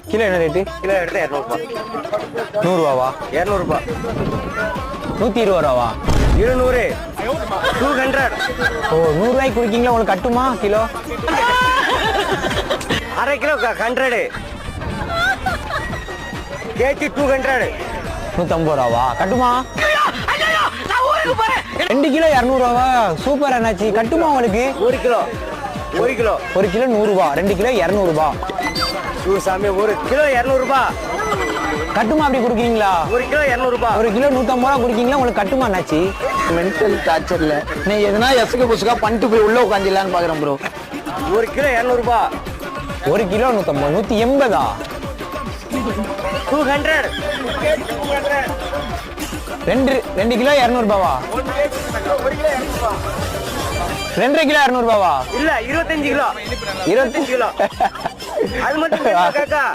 Kilo என்ன rate? Kilo எடுத்து 200 100 ரூபாவா? 200 120 ரூபாவா? 200 200. ஓ 100 ரூபாய்க்கு குடிக்கீங்களா? உங்களுக்கு கட்டுமா கிலோ? அரை கிலோ 100 கேஜி 200. 150 ரூபாவா? கட்டுமா? 2 கிலோ 200 ரூபாவா? சூப்பர் அண்ணாச்சி, கட்டுமா உங்களுக்கு? 1 கிலோ 1 கிலோ 1 கிலோ 100 ரூபா, 2 கிலோ 200 ரூபா. சாமி 1 கிலோ 200 ரூபாய். கட்டுமா? அப்படி குடுக்கீங்களா? 1 கிலோ 200 ரூபாய். 1 கிலோ 150 ரூபா குடிக்கீங்களா? உங்களுக்கு கட்டுமா அண்ணாச்சி? மென்டல் டார்ச்சர்ல நீ எதுனா எசுக்கு புசுக்கா பண்ணிட்டு போய் உள்ள உட்காந்துலான்னு பாக்குறேன் ப்ரோ. 1 கிலோ 200 ரூபாய். 1 கிலோ 150, 180. 200. 2 கிலோ 200 ரூபாவா? 2 கிலோ 200 ரூபாவா? இல்ல 25 கிலோ 25 கிலோ அது மட்டும் காக்கா.